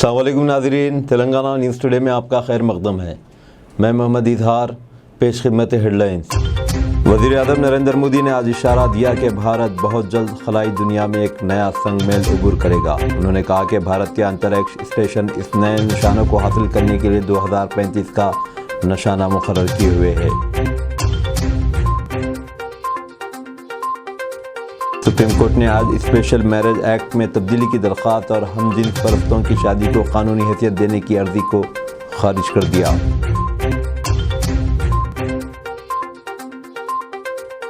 अस्सलाम वालेकुम नाज़रीन, तेलंगाना न्यूज़ टुडे में आपका खैर मकदम है। मैं मोहम्मद इजहार, पेश खिदमत हेडलाइंस। वज़ीर आज़म नरेंद्र मोदी ने आज इशारा दिया कि भारत बहुत जल्द खलाई दुनिया में एक नया संग मेल उबूर करेगा। उन्होंने कहा कि भारत के अंतरिक्ष स्टेशन इस नए निशानों को हासिल करने के लिए 2035 का निशाना मुकर्रर किए हुए है। सुप्रीम कोर्ट ने आज स्पेशल मैरिज एक्ट में तब्दीली की दरख्वास्त और हमजिन्स परस्तों की शादी को कानूनी हैसियत देने की अर्जी को खारिज कर दिया।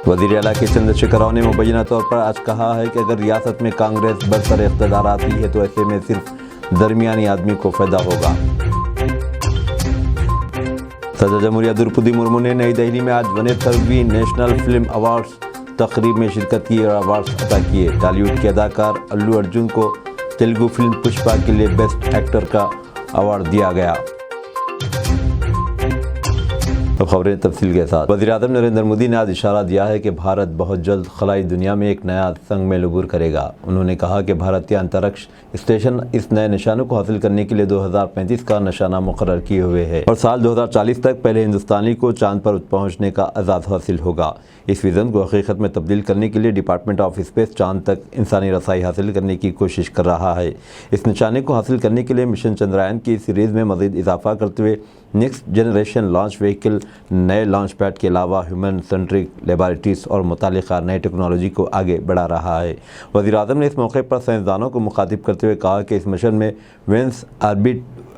वज़ीर आला के चंद्रशेखर राव ने मुबैना तौर पर आज कहा है कि अगर रियासत में कांग्रेस बरसर इक़्तिदार आती है तो ऐसे में सिर्फ दरमियानी आदमी को फ़ायदा होगा। सदर जमहूरिया द्रौपदी मुर्मू ने नई दिल्ली में आज 69वीं नेशनल फिल्म अवार्ड्स तकरीब में शिरकत की और अवार्ड्स अता किए। टॉलीवुड के अदाकार अल्लू अर्जुन को तेलुगु फिल्म पुष्पा के लिए बेस्ट एक्टर का अवार्ड दिया गया। तो खबरें तफसील के साथ। वज़ीर आज़म नरेंद्र मोदी ने आज इशारा दिया है कि भारत बहुत जल्द खलाई दुनिया में एक नया संग मेल उबूर करेगा। उन्होंने कहा कि भारतीय अंतरिक्ष स्टेशन इस नए निशानों को हासिल करने के लिए 2035 का निशाना मुकर्रर किए हुए है और साल 2040 तक पहले हिंदुस्तानी को चांद पर पहुंचने का एजाज़ हासिल होगा। इस विज़न को हकीकत में तब्दील करने के लिए डिपार्टमेंट ऑफ स्पेस चांद तक इंसानी रसाई हासिल करने की कोशिश कर रहा है। इस निशाने को हासिल करने के लिए मिशन चंद्रयान की सीरीज़ में मज़ीद इजाफा करते हुए नेक्स्ट जनरेशन लॉन्च व्हीकल, नए लॉन्च पैड के अलावा ह्यूमन सेंट्रिक लेबॉरेटरीज और मुतालिका नई टेक्नोलॉजी को आगे बढ़ा रहा है। वज़ीर आज़म ने इस मौके पर साइंसदानों को मुखातिब करते हुए कहा कि इस मिशन में वेंस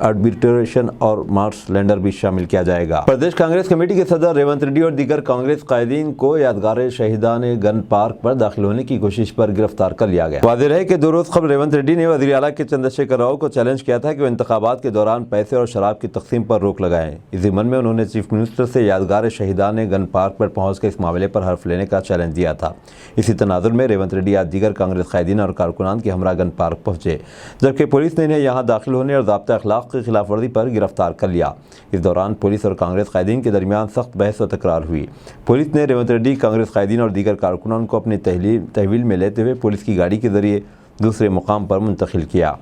आर्बिट्रेशन और मार्स लैंडर भी शामिल किया जाएगा। प्रदेश कांग्रेस कमेटी के सदर रेवंत रेड्डी और दीगर कांग्रेस कायदीन को यादगार शहीदान गन पार्क पर दाखिल होने की कोशिश पर गिरफ्तार कर लिया गया। वाज़ेह है कि 2 रोज़ कबल रेवंत रेड्डी ने वज़ीर आला के चंद्रशेखर राव को चैलेंज किया था कि वो इंतखाबात के दौरान पैसे और शराब की तकसीम पर रोक लगाएं। इस ज़िम्मन में उन्होंने चीफ मिनिस्टर से यादगार शहीदान गन पार्क पर पहुंचकर इस मामले पर हर्फ लेने का चैलेंज दिया था। इसी तनाजुर में रेवंत रेड्डी आज दीगर कांग्रेस कायदीन और कारकुनान के हमरा गन पार्क पहुंचे, जबकि पुलिस ने इन्हें यहाँ दाखिल होने और ज़ाब्ता अखलाक की खिलाफ वर्जी पर गिरफ्तार कर लिया। इस दौरान पुलिस और कांग्रेस कायदीन के दरमियान सख्त बहस व तकरार हुई। पुलिस ने रेवंत रेड्डी, कांग्रेस कायदीन और दीगर कारकुनान को अपनी तहवील में लेते हुए पुलिस की गाड़ी के जरिए दूसरे मुकाम पर मुंतकिल किया।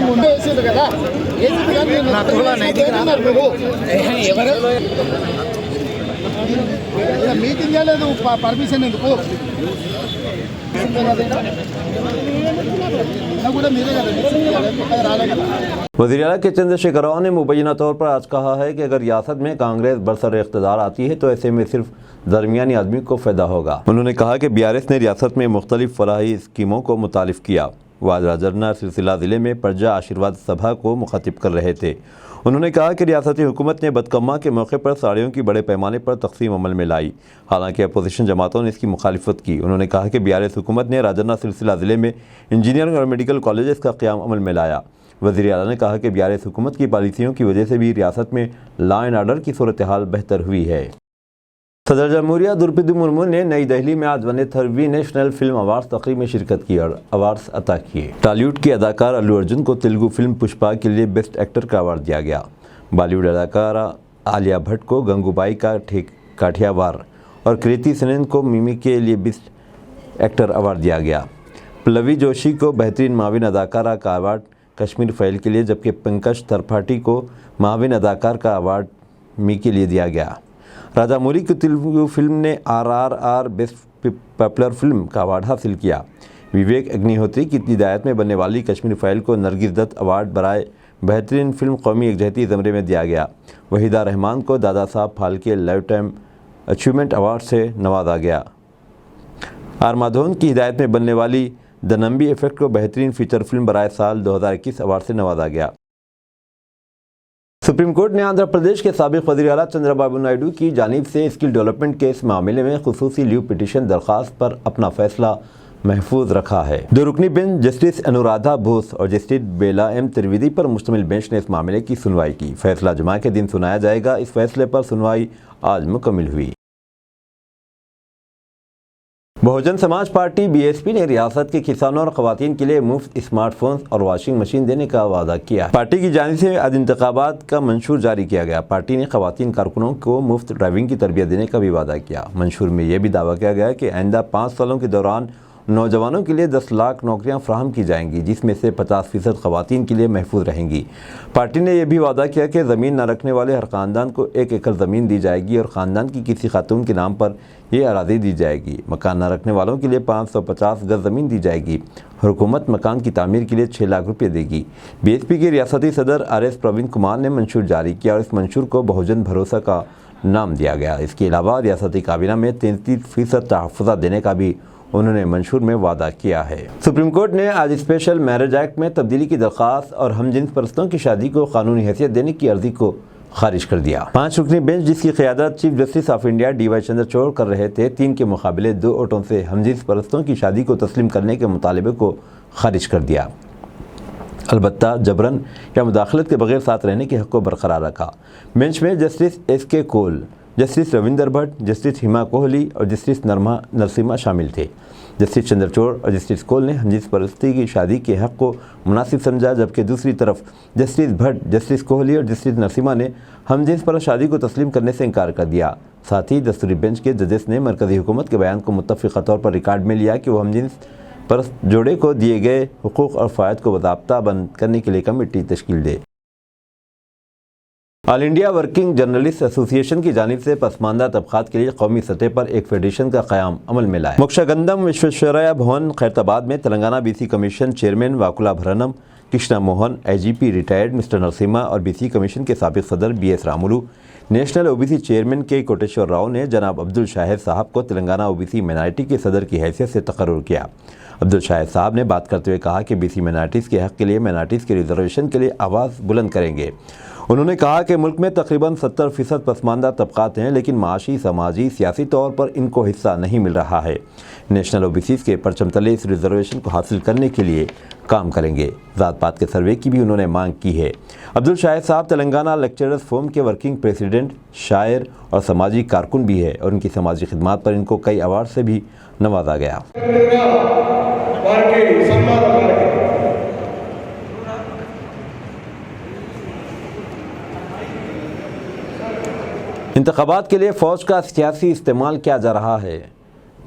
ముందే వేసేది కదా వేసి మీటింగ్ లేదు పర్మిషన్ ఎందుకు కూడా మీరే కదా కొత్తగా రాలే కదా वज़ीर-ए-आला के चंद्रशेखर राव ने मुबैना तौर पर आज कहा है कि अगर रियासत में कांग्रेस बरसर इख्तिदार आती है तो ऐसे में सिर्फ दरमियानी आदमी को फ़ायदा होगा। उन्होंने कहा कि BRS ने रियासत में मुख्तलिफ फलाही स्कीमों को मुतालिफ किया। वो आज राजन्ना सिलसिला ज़िले में प्रजा आशीर्वाद सभा को मुखातिब कर रहे थे। उन्होंने कहा कि रियासती हुकूमत ने बदकम्मा के मौके पर साड़ियों की बड़े पैमाने पर तकसीम अमल में लाई, हालांकि अपोजिशन जमातों ने इसकी मुखालिफत की। उन्होंने कहा कि BRS हुकूमत ने राजन्ना सिलसिला ज़िले में इंजीनियरिंग और मेडिकल कॉलेजेस का क़याम अमल में लाया। वज़ीर-ए-आला ने कहा कि BRS हुकूमत की पॉलिसियों की वजह से भी रियासत में लॉ एंड आर्डर की सूरत हाल बेहतर हुई है। सदर जमहूरिया द्रौपदी मुर्मू ने नई दिल्ली में आज 41वीं नेशनल फिल्म अवार्ड्स तकरीब में शिरकत की और अवार्ड्स अता किए। टॉलीवुड के अदाकार अल्लू अर्जुन को तेलुगु फिल्म पुष्पा के लिए बेस्ट एक्टर का अवार्ड दिया गया। बॉलीवुड अदाकारा आलिया भट्ट को गंगूबाई का काठियावाड़ और कृति सेनन को मिमी के लिए बेस्ट एक्टर अवार्ड दिया गया। पल्लवी जोशी को बेहतरीन माविन अदाकारा का अवार्ड कश्मीर फाइल के लिए, जबकि पंकज त्रिपाठी को माविन अदाकार का अवार्ड मी के लिए दिया गया। राजामौली की तेलुगु फिल्म ने RRR बेस्ट पॉपुलर फिल्म का अवार्ड हासिल किया। विवेक अग्निहोत्री की हिदायत में बनने वाली कश्मीर फाइल को नरगिस दत्त अवार्ड बराए बेहतरीन फिल्म कौमी यकजहती ज़मरे में दिया गया। वहीदा रहमान को Dada Saheb Phalke life time achievement award से नवाजा गया। आर माधवन की हिदायत में बनने वाली द नंबी इफेक्ट को बेहतरीन फीचर फिल्म बराए साल 2021 अवार्ड से नवाजा गया। सुप्रीम कोर्ट ने आंध्र प्रदेश के साबिक वज़ीर-ए-आला चंद्रबाबू नायडू की जानिब से स्किल डेवलपमेंट के इस मामले में खुसूसी लीव पिटीशन दरख्वास्त पर अपना फैसला महफूज रखा है। दो रुकनी बेंच जस्टिस अनुराधा बोस और जस्टिस बेला एम त्रिवेदी पर मुश्तमिल बेंच ने इस मामले की सुनवाई की। फैसला जुमा के दिन सुनाया जाएगा। इस फैसले पर सुनवाई आज मुकम्मिल हुई। बहुजन समाज पार्टी BSP ने रियासत के किसानों और ख़वातीन के लिए मुफ्त स्मार्टफोन्स और वॉशिंग मशीन देने का वादा किया। पार्टी की जानिब से आज इंतखाबात का मंशूर जारी किया गया। पार्टी ने ख़वातीन कारकुनों को मुफ्त ड्राइविंग की तरबियत देने का भी वादा किया। मंशूर में यह भी दावा किया गया कि आइंदा 5 सालों के दौरान नौजवानों के लिए 10 लाख नौकरियां फ्राहम की जाएंगी, जिसमें से 50% ख़वातीन के लिए महफूज रहेंगी। पार्टी ने यह भी वादा किया कि ज़मीन न रखने वाले हर ख़ानदान को 1 एकड़ ज़मीन दी जाएगी और ख़ानदान की किसी खातून के नाम पर यह अराज़ी दी जाएगी। मकान न रखने वालों के लिए 550 गज़ ज़मीन दी जाएगी। हुकूमत मकान की तामीर के लिए 6 लाख रुपये देगी। BSP के रियासती सदर RS प्रवीण कुमार ने मंशूर जारी किया और इस मंशूर को बहुजन भरोसा का नाम दिया गया। इसके अलावा रियासती काबीना में 33% तहफ़्फ़ुज़ात देने का भी उन्होंने मंशूर में वादा किया है। सुप्रीम कोर्ट ने आज स्पेशल मैरिज एक्ट में तब्दीली की दरख्वास्त और हमजिन्स परस्तों की शादी को कानूनी हैसियत देने की अर्जी को खारिज कर दिया। 5 रुकनी बेंच जिसकी क़यादत chief justice of India DY Chandrachud कर रहे थे, 3 के मुकाबले 2 वोटों से हमजिन्स परस्तों की शादी को तस्लीम करने के मुतालबे को खारिज कर दिया। अलबत्ता जबरन या मुदाखलत के बगैर साथ रहने के हक़ को बरकरार रखा। बेंच में जस्टिस SK कोल, जस्टिस रविंदर भट्ट, जस्टिस हिमा कोहली और जस्टिस नरसिम्हा शामिल थे। जस्टिस चंद्रचूड़ और जस्टिस कोल ने हमजिन्स परस्ती की शादी के हक़ को मुनासिब समझा, जबकि दूसरी तरफ जस्टिस भट्ट, जस्टिस कोहली और जस्टिस नरसिम्हा ने हमजिन्स पर शादी को तस्लीम करने से इनकार कर दिया। साथ ही दस्तूरी बेंच के जजेस ने मरकज़ी हुकूमत के बयान को मुत्तफ़िक़ा तौर पर रिकॉर्ड में लिया कि वो हमजिन्स पर जोड़े को दिए गए हुकूक़ और फ़ायद को बाज़ाब्ता बंद करने के लिए कमेटी तश्कील दे। All India working journalist association की जानिब से पसमानदा तबक़ात के लिए कौमी सतह पर एक फेडरेशन का क़याम अमल में लाया। मोक्षागंधम विश्वेश्वरैया भवन खैरताबाद में Telangana BC commission chairman Vakula Bharanam, Krishna Mohan, IGP retired mister Narasimha और BC कमीशन के साबिक़ सदर BS Ramulu, national OBC chairman K Koteshwar Rao ने जनाब अब्दुल शाहिद साहब को तेलंगाना OBC माइनॉरिटी के सदर की हैसियत से तकर्रुर किया। अब्दुल शाहिद साहब ने बात करते हुए कहा कि BC माइनॉरिटीज़ के हक़ के लिए माइनॉरिटीज़ के रिजर्वेशन के लिए आवाज़ बुलंद करेंगे। उन्होंने कहा कि मुल्क में तकरीबन 70% पसमानदा तबक़ात हैं, लेकिन माशी, समाजी, सियासी तौर पर इनको हिस्सा नहीं मिल रहा है। नेशनल OBCs के परचम तले इस रिजर्वेशन को हासिल करने के लिए काम करेंगे। ज़ात पात के सर्वे की भी उन्होंने मांग की है। अब्दुल शाहिद साहब तेलंगाना लेक्चरर्स फोरम के वर्किंग प्रेसिडेंट, शायर और समाजी कारकुन भी है और उनकी समाजी खिदमात पर इनको कई अवार्ड से भी नवाजा गया। इंतखाबात के लिए फ़ौज का सियासी इस्तेमाल किया जा रहा है।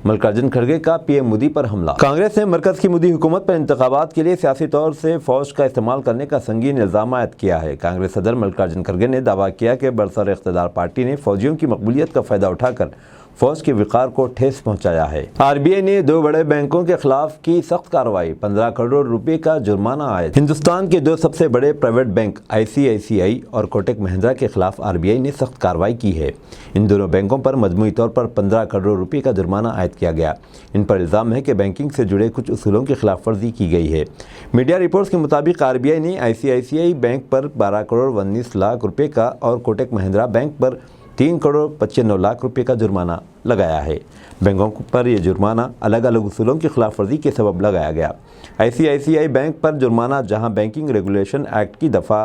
मल्लिकार्जुन खड़गे का PM मोदी पर हमला। कांग्रेस ने मरकज़ की मोदी हुकूमत पर इंतखाबात के लिए सियासी तौर से फ़ौज का इस्तेमाल करने का संगीन इल्ज़ाम आयद किया है। कांग्रेस सदर मल्लिकार्जुन खड़गे ने दावा किया कि बरसर इख्तिदार पार्टी ने फ़ौजियों की मकबूलियत का फ़ायदा उठाकर फौज के विकार को ठेस पहुंचाया है। आरबीआई ने 2 बड़े बैंकों के खिलाफ की सख्त कार्रवाई, 15 करोड़ रुपए का जुर्माना आयद। हिंदुस्तान के 2 सबसे बड़े प्राइवेट बैंक ICICI और कोटक महिंद्रा के खिलाफ आरबीआई ने सख्त कार्रवाई की है। इन दोनों बैंकों पर मजमूई तौर पर 15 करोड़ रुपए का जुर्माना आयद किया गया। इन पर इल्ज़ाम है कि बैंकिंग से जुड़े कुछ उसूलों की खिलाफ वर्जी की गई है। मीडिया रिपोर्ट्स के मुताबिक आरबीआई ने ICICI बैंक पर 12 करोड़ 19 लाख रुपए का और कोटक महिंद्रा बैंक पर 3 करोड़ 95 लाख रुपए का जुर्माना लगाया है। बैंकों पर यह जुर्माना अलग अलग उसूलों की खिलाफ वर्जी के सबब लगाया गया। ICICI बैंक पर जुर्माना जहां बैंकिंग रेगुलेशन एक्ट की दफ़ा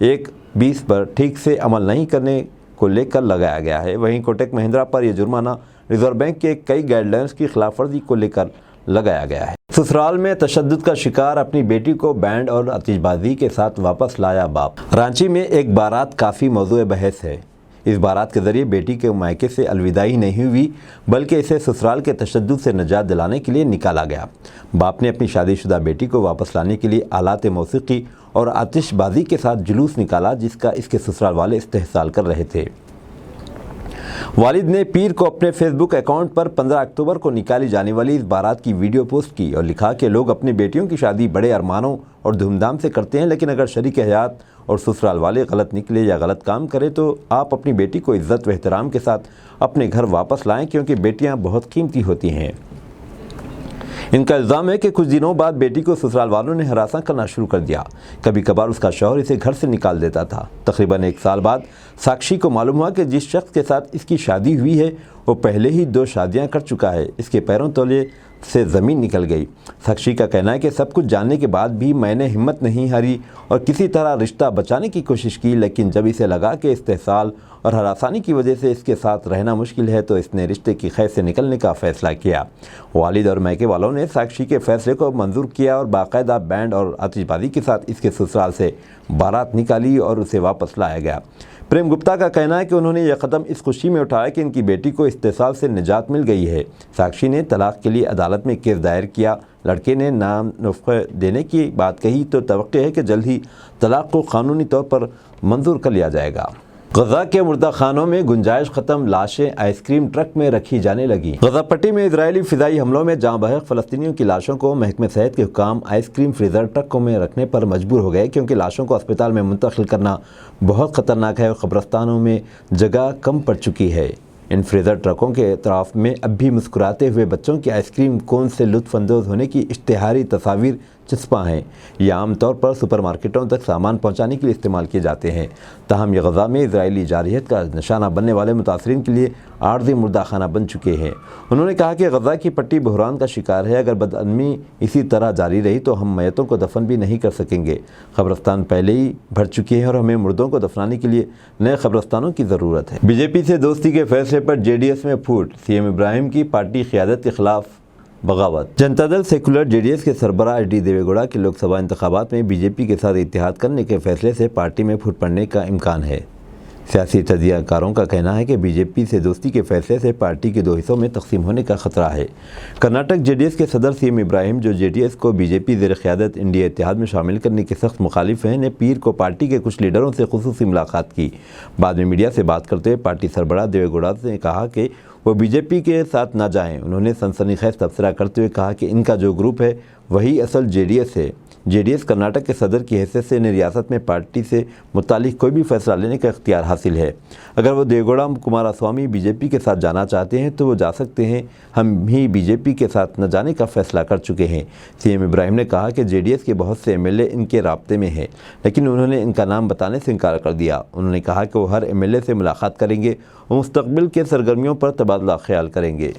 1(20) पर ठीक से अमल नहीं करने को लेकर लगाया गया है, वहीं कोटक महिंद्रा पर यह जुर्माना रिजर्व बैंक के कई गाइडलाइंस की खिलाफ वर्जी को लेकर लगाया गया है। ससुराल में तशद्दुद का शिकार अपनी बेटी को बैंड और आतिशबाजी के साथ वापस लाया बाप। रांची में एक बारात काफ़ी मौजूद बहस है। इस बारात के ज़रिए बेटी के मायके से अलविदाई नहीं हुई, बल्कि इसे ससुराल के तशद्दुद से निजात दिलाने के लिए निकाला गया। बाप ने अपनी शादीशुदा बेटी को वापस लाने के लिए आलात मौसीकी और आतिशबाजी के साथ जुलूस निकाला, जिसका इसके ससुराल वाले इस्तेहसाल कर रहे थे। वालिद ने पीर को अपने फेसबुक अकाउंट पर 15 अक्टूबर को निकाली जाने वाली इस बारात की वीडियो पोस्ट की और लिखा कि लोग अपनी बेटियों की शादी बड़े अरमानों और धूमधाम से करते हैं, लेकिन अगर शरीक हयात और ससुराल वाले गलत निकले या गलत काम करें तो आप अपनी बेटी को इज़्ज़त व एहतराम के साथ अपने घर वापस लाएं, क्योंकि बेटियां बहुत कीमती होती हैं। इनका इल्ज़ाम है कि कुछ दिनों बाद बेटी को ससुराल वालों ने हरासा करना शुरू कर दिया। कभी कभार उसका शौहर इसे घर से निकाल देता था। तकरीबन 1 साल बाद साक्षी को मालूम हुआ कि जिस शख्स के साथ इसकी शादी हुई है वो पहले ही 2 शादियां कर चुका है। इसके पैरों तले से ज़मीन निकल गई। साक्षी का कहना है कि सब कुछ जानने के बाद भी मैंने हिम्मत नहीं हारी और किसी तरह रिश्ता बचाने की कोशिश की, लेकिन जब इसे लगा कि इस्तेहसाल और हरासानी की वजह से इसके साथ रहना मुश्किल है तो इसने रिश्ते की खैर से निकलने का फ़ैसला किया। वालिद और मैके वालों ने साक्षी के फ़ैसले को मंजूर किया और बाकायदा बैंड और आतिशबाजी के साथ इसके ससुराल से बारात निकाली और उसे वापस लाया गया। प्रेम गुप्ता का कहना है कि उन्होंने यह कदम इस खुशी में उठाया कि इनकी बेटी को इस्तेहसाल से निजात मिल गई है। साक्षी ने तलाक के लिए अदालत में केस दायर किया। लड़के ने नाम नुस्खे देने की बात कही तो तवक्को है कि जल्द ही तलाक को कानूनी तौर पर मंजूर कर लिया जाएगा। गजा के मुर्दा खानों में गुंजाइश ख़त्म, लाशें आइसक्रीम ट्रक में रखी जाने लगी। गजा पट्टी में इजरायली फ़िज़ाई हमलों में जाँ बहक फ़लस्तीनियों की लाशों को महकमे सेहत के हुक्काम आइसक्रीम फ्रीज़र ट्रकों में रखने पर मजबूर हो गए, क्योंकि लाशों को अस्पताल में मुंतकिल करना बहुत ख़तरनाक है और कब्रस्तानों में जगह कम पड़ चुकी है। इन फ्रीज़र ट्रकों के अतराफ में अब भी मुस्कुराते हुए बच्चों की आइसक्रीम कोन से लुत्फ़अंदोज़ होने की इश्तिहारी तस्वीर चिस्पा हैं। ये आम तौर पर सुपरमार्केटों तक सामान पहुंचाने के लिए इस्तेमाल किए जाते हैं। ताहम ये गजा में इजरायली जारहियत का निशाना बनने वाले मुतासरीन के लिए आर्ज़ी मुर्दा खाना बन चुके हैं। उन्होंने कहा कि गजा की पट्टी बहरान का शिकार है। अगर बदअमनी इसी तरह जारी रही तो हम मैयतों को दफन भी नहीं कर सकेंगे। कब्रस्तान पहले ही भर चुके हैं और हमें मुर्दों को दफनाने के लिए नए कब्रस्तानों की ज़रूरत है। बीजेपी से दोस्ती के फैसले पर JDS में फूट, CM इब्राहिम की पार्टी क़यादत के खिलाफ बगावत। जनता दल सेकुलर JDS के सरबराह HD देवेगौड़ा के लोकसभा इंतखाबात में बीजेपी के साथ इत्तेहाद करने के फैसले से पार्टी में फूट पड़ने का इम्कान है। सियासी तजियाकारों का कहना है कि बीजेपी से दोस्ती के फैसले से पार्टी के 2 हिस्सों में तकसीम होने का खतरा है। कर्नाटक JDS के सदर CM इब्राहिम, जो JDS को बीजेपी ज़ेर क़यादत इंडिया इत्तेहाद में शामिल करने के सख्त मुखालिफ हैं, ने पीर को पार्टी के कुछ लीडरों से खुसूसी मुलाकात की। बाद में मीडिया से बात करते हुए पार्टी सरबराह देवेगौड़ा ने कहा कि वो बीजेपी के साथ ना जाएं। उन्होंने सनसनीखेज तबसरा करते हुए कहा कि इनका जो ग्रुप है वही असल JDS है। JDS कर्नाटक के सदर की हैसियत से इन्हें रियासत में पार्टी से मुतालिक कोई भी फैसला लेने का इख्तियार हासिल है। अगर वो देवेगौड़ा कुमारस्वामी बीजेपी के साथ जाना चाहते हैं तो वो जा सकते हैं। हम ही बीजेपी के साथ न जाने का फैसला कर चुके हैं। CM इब्राहिम ने कहा कि JDS के बहुत से MLA इनके राब्ते में हैं, लेकिन उन्होंने इनका नाम बताने से इनकार कर दिया। उन्होंने कहा कि वो हर MLA से मुलाकात करेंगे और मुस्तकबिल के सरगर्मियों पर तबादला ख्याल करेंगे।